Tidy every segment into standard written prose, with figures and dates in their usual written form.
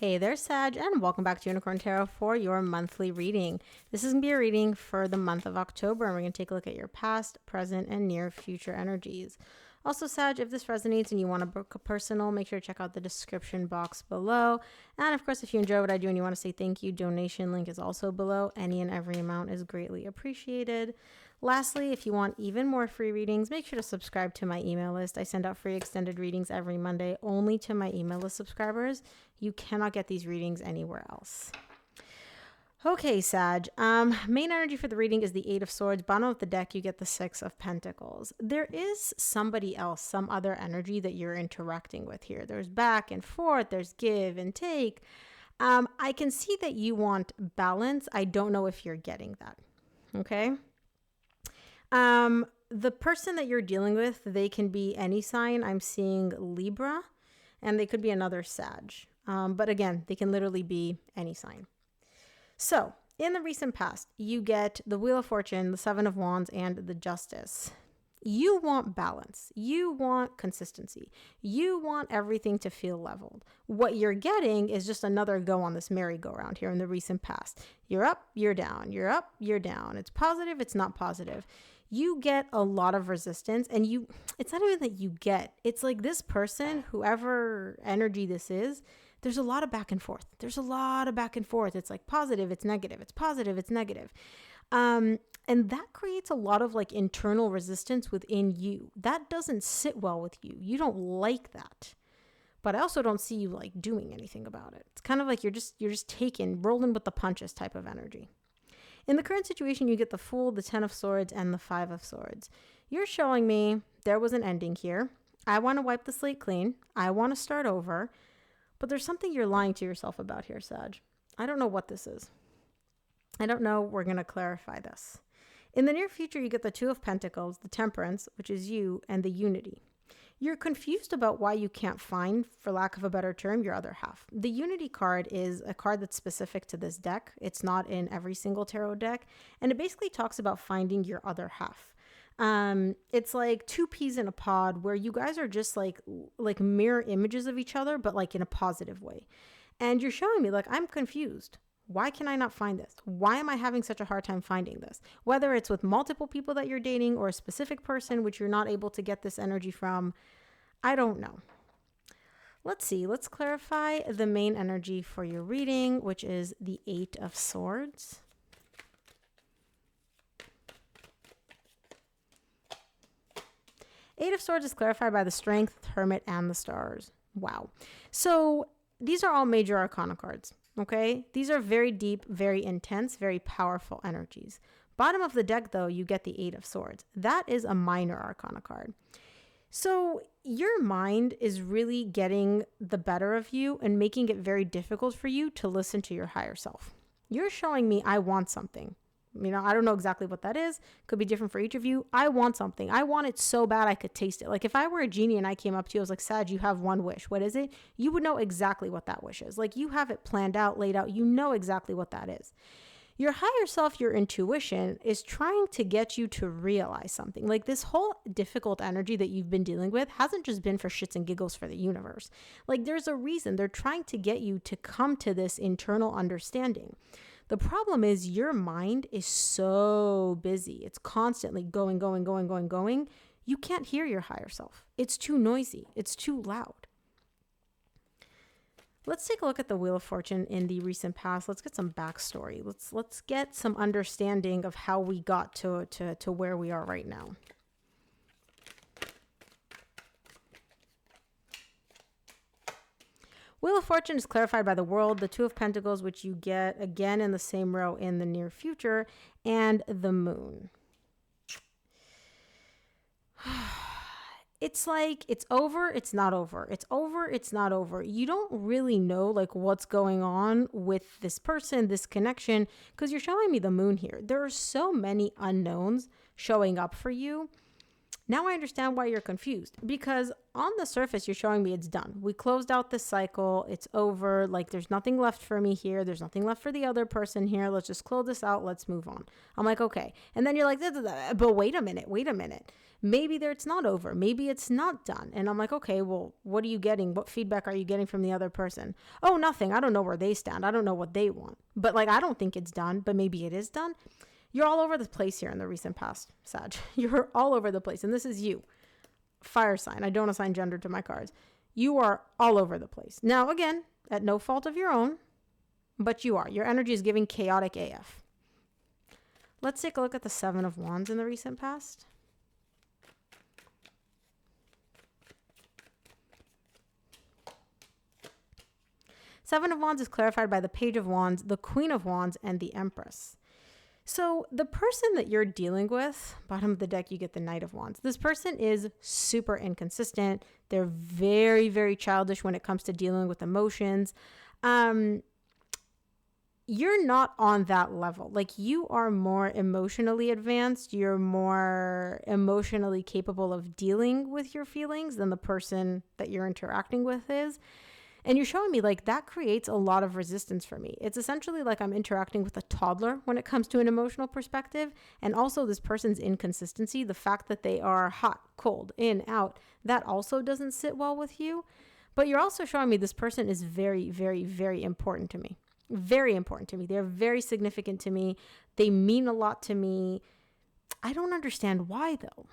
Hey there, Sag, and welcome back to Unicorn Tarot for your monthly reading. This is going to be a reading for the month of October, and we're going to take a look at your past, present, and near future energies. Also, Sag, if this resonates and you want to book a personal, make sure to check out the description box below. And of course, if you enjoy what I do and you want to say thank you, donation link is also below. Any and every amount is greatly appreciated. Lastly, if you want even more free readings, make sure to subscribe to my email list. I send out free extended readings every Monday only to my email list subscribers. You cannot get these readings anywhere else. Okay, Sag. Main energy for the reading is the Eight of Swords. Bottom of the deck, you get the Six of Pentacles. There is somebody else, some other energy that you're interacting with here. There's back and forth. There's give and take. I can see that you want balance. I don't know if you're getting that. Okay. The person that you're dealing with, they can be any sign. I'm seeing Libra, and they could be another Sag. But again, they can literally be any sign. So in the recent past, you get the Wheel of Fortune, the Seven of Wands, and the Justice. You want balance. You want consistency. You want everything to feel leveled. What you're getting is just another go on this merry-go-round here in the recent past. You're up, you're down. You're up, you're down. It's positive, it's not positive. You get a lot of resistance, and it's not even that you get. It's like this person, whoever energy this is, there's a lot of back and forth. There's a lot of back and forth. It's like positive, it's negative. It's positive, it's negative. And that creates a lot of like internal resistance within you. That doesn't sit well with you. You don't like that. But I also don't see you like doing anything about it. It's kind of like you're just rolling with the punches type of energy. In the current situation, you get the Fool, the Ten of Swords, and the Five of Swords. You're showing me there was an ending here. I want to wipe the slate clean. I want to start over. But there's something you're lying to yourself about here, Sag. I don't know what this is. I don't know. We're going to clarify this. In the near future, you get the Two of Pentacles, the Temperance, which is you, and the Unity. You're confused about why you can't find, for lack of a better term, your other half. The Unity card is a card that's specific to this deck. It's not in every single tarot deck. And it basically talks about finding your other half. It's like two peas in a pod where you guys are just like mirror images of each other, but like in a positive way. And you're showing me like, I'm confused. Why can I not find this? Why am I having such a hard time finding this? Whether it's with multiple people that you're dating or a specific person, which you're not able to get this energy from, I don't know. Let's see. Let's clarify the main energy for your reading, which is the Eight of Swords. Eight of Swords is clarified by the Strength, Hermit, and the Stars. Wow. So these are all major arcana cards, okay? These are very deep, very intense, very powerful energies. Bottom of the deck, though, you get the Eight of Swords. That is a minor arcana card. So your mind is really getting the better of you and making it very difficult for you to listen to your higher self. You're showing me I want something. You know, I don't know exactly what that is. Could be different for each of you. I want something. I want it so bad I could taste it. Like if I were a genie and I came up to you, I was like, Sag, you have one wish. What is it? You would know exactly what that wish is. Like you have it planned out, laid out. You know exactly what that is. Your higher self, your intuition, is trying to get you to realize something. Like this whole difficult energy that you've been dealing with hasn't just been for shits and giggles for the universe. Like there's a reason. They're trying to get you to come to this internal understanding. The problem is your mind is so busy. It's constantly going. You can't hear your higher self. It's too noisy. It's too loud. Let's take a look at the Wheel of Fortune in the recent past. Let's get some backstory. Let's get some understanding of how we got to where we are right now. Wheel of Fortune is clarified by the World, the Two of Pentacles, which you get again in the same row in the near future, and the Moon. It's like, it's over, it's not over. It's over, it's not over. You don't really know like what's going on with this person, this connection, because you're showing me the Moon here. There are so many unknowns showing up for you. Now I understand why you're confused, because on the surface, you're showing me it's done. We closed out this cycle. It's over. Like, there's nothing left for me here. There's nothing left for the other person here. Let's just close this out. Let's move on. I'm like, okay. And then you're like, but wait a minute. Maybe it's not over. Maybe it's not done. And I'm like, okay, well, what are you getting? What feedback are you getting from the other person? Oh, nothing. I don't know where they stand. I don't know what they want. But like, I don't think it's done, but maybe it is done. You're all over the place here in the recent past, Sag. You're all over the place. And this is you. Fire sign. I don't assign gender to my cards. You are all over the place. Now, again, at no fault of your own, but you are. Your energy is giving chaotic AF. Let's take a look at the Seven of Wands in the recent past. Seven of Wands is clarified by the Page of Wands, the Queen of Wands, and the Empress. So the person that you're dealing with, bottom of the deck, you get the Knight of Wands. This person is super inconsistent. They're very, very childish when it comes to dealing with emotions. You're not on that level. Like, you are more emotionally advanced. You're more emotionally capable of dealing with your feelings than the person that you're interacting with is. And you're showing me like that creates a lot of resistance for me. It's essentially like I'm interacting with a toddler when it comes to an emotional perspective. And also this person's inconsistency, the fact that they are hot, cold, in, out, that also doesn't sit well with you. But you're also showing me this person is very, very, very important to me. Very important to me. They're very significant to me. They mean a lot to me. I don't understand why though.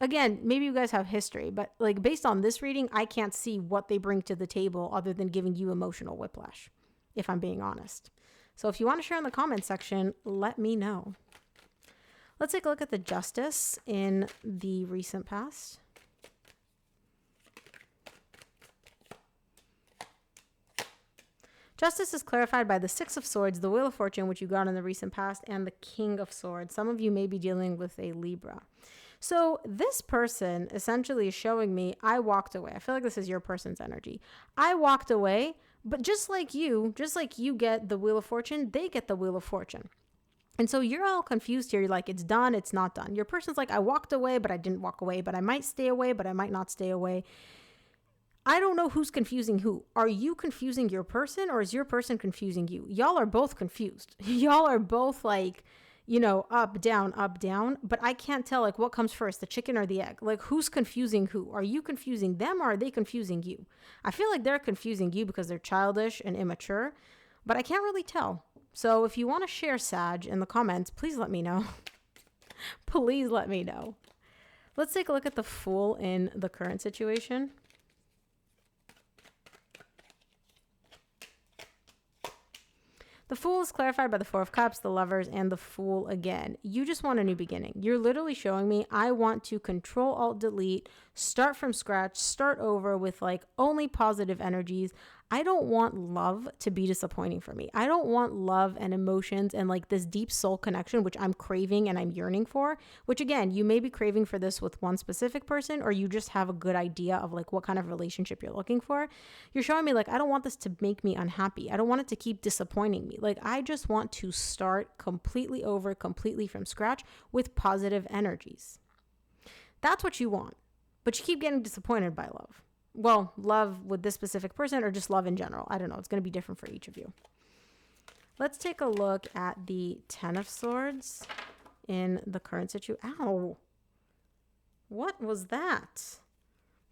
Again, maybe you guys have history, but like based on this reading, I can't see what they bring to the table other than giving you emotional whiplash, if I'm being honest. So if you want to share in the comment section, let me know. Let's take a look at the Justice in the recent past. Justice is clarified by the Six of Swords, the Wheel of Fortune, which you got in the recent past, and the King of Swords. Some of you may be dealing with a Libra. So this person essentially is showing me, I walked away. I feel like this is your person's energy. I walked away, but just like you get the Wheel of Fortune, they get the Wheel of Fortune. And so you're all confused here. You're like, it's done, it's not done. Your person's like, I walked away, but I didn't walk away, but I might stay away, but I might not stay away. I don't know who's confusing who. Are you confusing your person or is your person confusing you? Y'all are both confused. Y'all are both like, up, down, but I can't tell like what comes first, the chicken or the egg. Like, who's confusing who? Are you confusing them or are they confusing you? I feel like they're confusing you because they're childish and immature, but I can't really tell. So if you want to share, Sag, in the comments, please let me know. Please let me know. Let's take a look at the Fool in the current situation. The Fool is clarified by the Four of Cups, the Lovers, and the Fool again. You just want a new beginning. You're literally showing me I want to Control, Alt, Delete, start from scratch, start over with like only positive energies. I don't want love to be disappointing for me. I don't want love and emotions and like this deep soul connection, which I'm craving and I'm yearning for, which again, you may be craving for this with one specific person, or you just have a good idea of like what kind of relationship you're looking for. You're showing me like, I don't want this to make me unhappy. I don't want it to keep disappointing me. Like, I just want to start completely over, completely from scratch with positive energies. That's what you want, but you keep getting disappointed by love. Well, love with this specific person or just love in general. I don't know. It's going to be different for each of you. Let's take a look at the Ten of Swords in the current situation. Ow. What was that?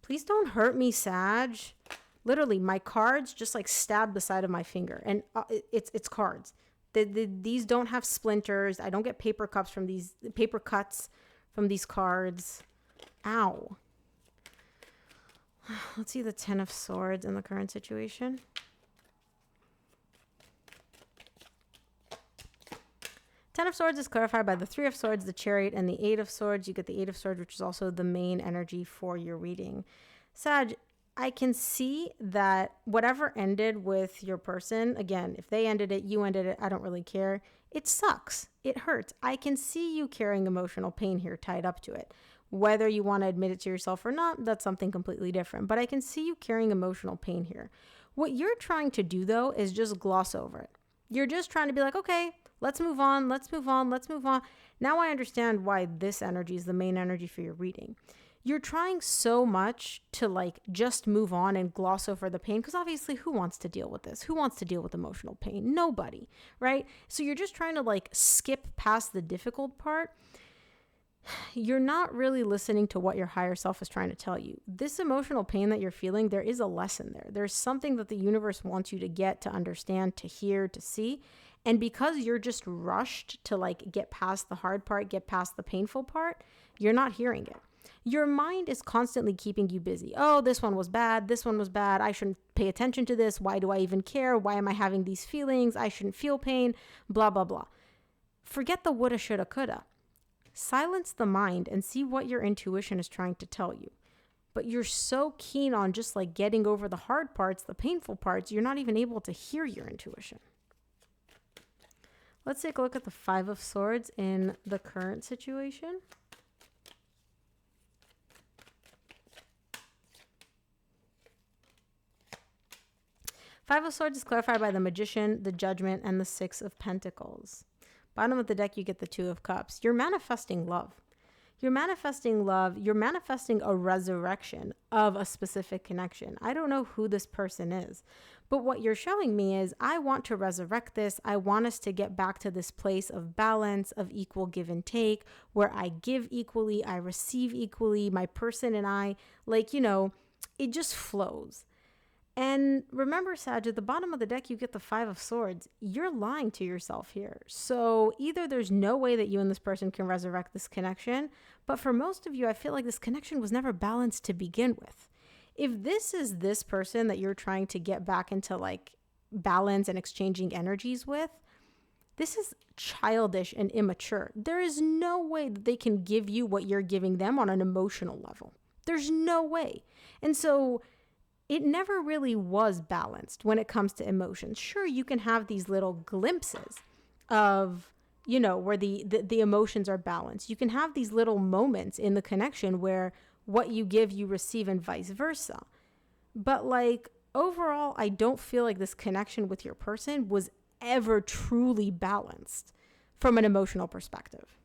Please don't hurt me, Sag. Literally, my cards just like stabbed the side of my finger. And it's cards. These don't have splinters. I don't get paper cuts from these cards. Ow. Let's see the Ten of Swords in the current situation. Ten of Swords is clarified by the Three of Swords, the Chariot, and the Eight of Swords. You get the Eight of Swords, which is also the main energy for your reading. Sag, I can see that whatever ended with your person, again, if they ended it, you ended it, I don't really care. It sucks. It hurts. I can see you carrying emotional pain here tied up to it. Whether you want to admit it to yourself or not, that's something completely different. But I can see you carrying emotional pain here. What you're trying to do, though, is just gloss over it. You're just trying to be like, okay, let's move on, let's move on, let's move on. Now I understand why this energy is the main energy for your reading. You're trying so much to like just move on and gloss over the pain, because obviously who wants to deal with this? Who wants to deal with emotional pain? Nobody, right? So you're just trying to like skip past the difficult part. You're not really listening to what your higher self is trying to tell you. This emotional pain that you're feeling, there is a lesson there. There's something that the universe wants you to get, to understand, to hear, to see. And because you're just rushed to like get past the hard part, get past the painful part, you're not hearing it. Your mind is constantly keeping you busy. Oh, this one was bad. This one was bad. I shouldn't pay attention to this. Why do I even care? Why am I having these feelings? I shouldn't feel pain. Blah, blah, blah. Forget the woulda, shoulda, coulda. Silence the mind and see what your intuition is trying to tell you. But you're so keen on just like getting over the hard parts, the painful parts, you're not even able to hear your intuition. Let's take a look at the Five of Swords in the current situation. Five of Swords is clarified by the Magician, the Judgment, and the Six of Pentacles. Bottom of the deck, you get the Two of Cups. You're manifesting love. You're manifesting love. You're manifesting a resurrection of a specific connection. I don't know who this person is, but what you're showing me is I want to resurrect this. I want us to get back to this place of balance, of equal give and take, where I give equally, I receive equally, my person and I, like, you know, it just flows. And remember, Sag, at the bottom of the deck, you get the Five of Swords. You're lying to yourself here. So either there's no way that you and this person can resurrect this connection, but for most of you, I feel like this connection was never balanced to begin with. If this is this person that you're trying to get back into like balance and exchanging energies with, this is childish and immature. There is no way that they can give you what you're giving them on an emotional level. There's no way. And so it never really was balanced when it comes to emotions. Sure, you can have these little glimpses of, you know, where the emotions are balanced. You can have these little moments in the connection where what you give, you receive, and vice versa. But like overall, I don't feel like this connection with your person was ever truly balanced from an emotional perspective.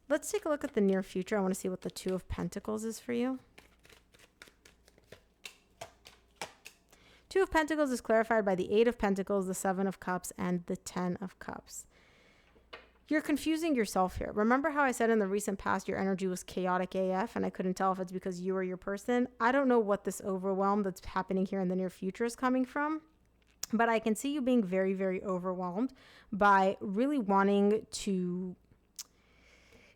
Let's take a look at the near future. I want to see what the Two of Pentacles is for you. Two of Pentacles is clarified by the Eight of Pentacles, the Seven of Cups, and the Ten of Cups. You're confusing yourself here. Remember how I said in the recent past your energy was chaotic AF and I couldn't tell if it's because you or your person? I don't know what this overwhelm that's happening here in the near future is coming from, but I can see you being very, very overwhelmed by really wanting to...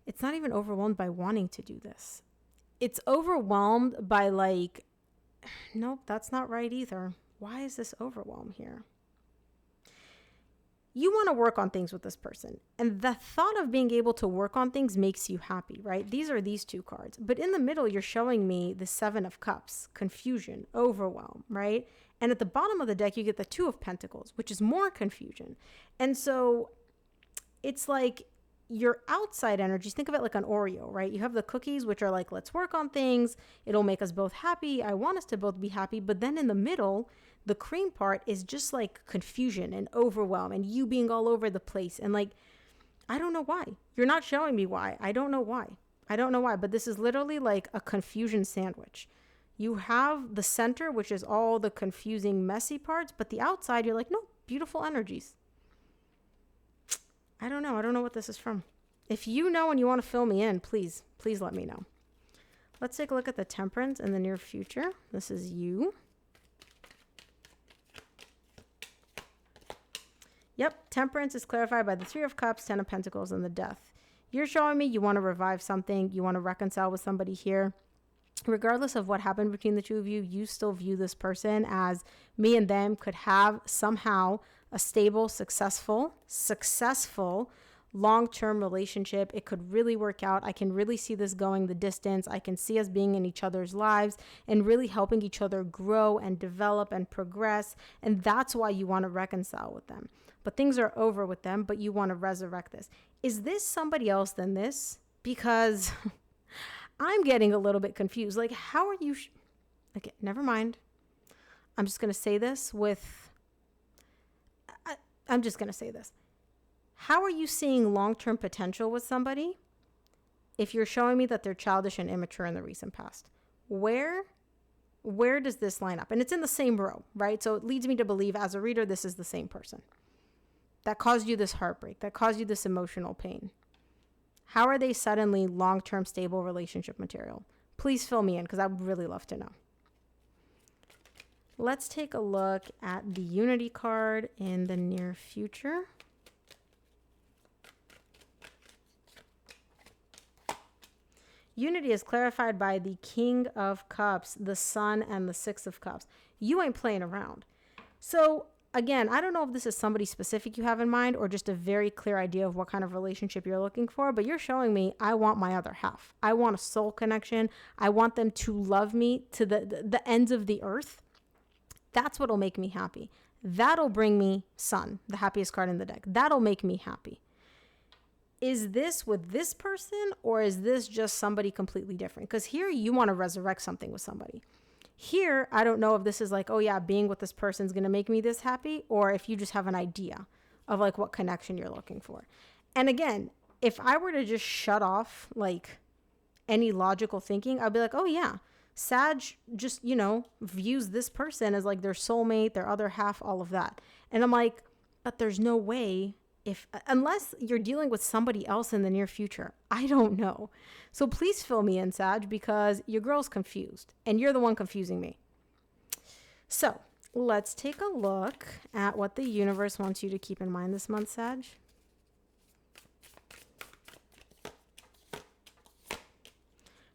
It's not even overwhelmed by wanting to do this. It's overwhelmed by like, nope, that's not right either. Why is this overwhelm here? You want to work on things with this person. And the thought of being able to work on things makes you happy, right? These are these two cards. But in the middle, you're showing me the Seven of Cups, confusion, overwhelm, right? And at the bottom of the deck, you get the Two of Pentacles, which is more confusion. And so it's like your outside energies, think of it like an Oreo, right? You have the cookies, which are like, let's work on things. It'll make us both happy. I want us to both be happy. But then in the middle, the cream part is just like confusion and overwhelm and you being all over the place. And like, I don't know why. You're not showing me why. I don't know why. I don't know why. But this is literally like a confusion sandwich. You have the center, which is all the confusing, messy parts. But the outside, you're like, no, beautiful energies. I don't know. I don't know what this is from. If you know and you want to fill me in, please let me know. Let's take a look at the Temperance in the near future. This is you. Yep, Temperance is clarified by the Three of Cups, Ten of Pentacles, and the Death. You're showing me you want to revive something. You want to reconcile with somebody here. Regardless of what happened between the two of you, you still view this person as me and them could have somehow a stable, successful, long-term relationship. It could really work out. I can really see this going the distance. I can see us being in each other's lives and really helping each other grow and develop and progress. And that's why you want to reconcile with them. But things are over with them, but you want to resurrect this. Is this somebody else than this? Because I'm getting a little bit confused. Like, how are you... Okay, never mind. I'm just going to say this with I'm just going to say this. How are you seeing long-term potential with somebody if you're showing me that they're childish and immature in the recent past? Where does this line up? And it's in the same row, right? So it leads me to believe as a reader, this is the same person that caused you this heartbreak, that caused you this emotional pain. How are they suddenly long-term stable relationship material? Please fill me in because I would really love to know. Let's take a look at the Unity card in the near future. Unity is clarified by the King of Cups, the Sun, and the Six of Cups. You ain't playing around. So again, I don't know if this is somebody specific you have in mind or just a very clear idea of what kind of relationship you're looking for, but you're showing me I want my other half. I want a soul connection. I want them to love me to the ends of the earth. That's what'll make me happy. That'll bring me Sun, the happiest card in the deck. That'll make me happy. Is this with this person or is this just somebody completely different? Because here you want to resurrect something with somebody. Here, I don't know if this is like, oh yeah, being with this person is going to make me this happy, or if you just have an idea of like what connection you're looking for. And again, if I were to just shut off like any logical thinking, I'd be like, oh yeah, Sag just, views this person as like their soulmate, their other half, all of that. And I'm like, but there's no way unless you're dealing with somebody else in the near future. I don't know. So please fill me in, Sag, because your girl's confused and you're the one confusing me. So let's take a look at what the universe wants you to keep in mind this month, Sag.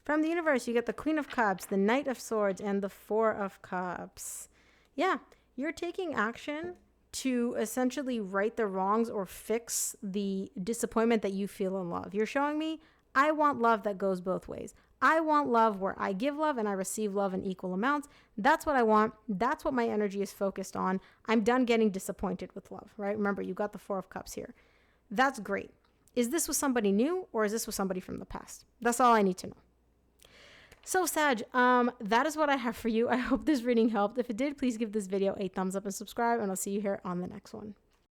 From the universe, you get the Queen of Cups, the Knight of Swords, and the Four of Cups. Yeah, you're taking action to essentially right the wrongs or fix the disappointment that you feel in love. You're showing me, I want love that goes both ways. I want love where I give love and I receive love in equal amounts. That's what I want. That's what my energy is focused on. I'm done getting disappointed with love, right? Remember, you got the Four of Cups here. That's great. Is this with somebody new or is this with somebody from the past? That's all I need to know. So Sag, that is what I have for you. I hope this reading helped. If it did, please give this video a thumbs up and subscribe, and I'll see you here on the next one.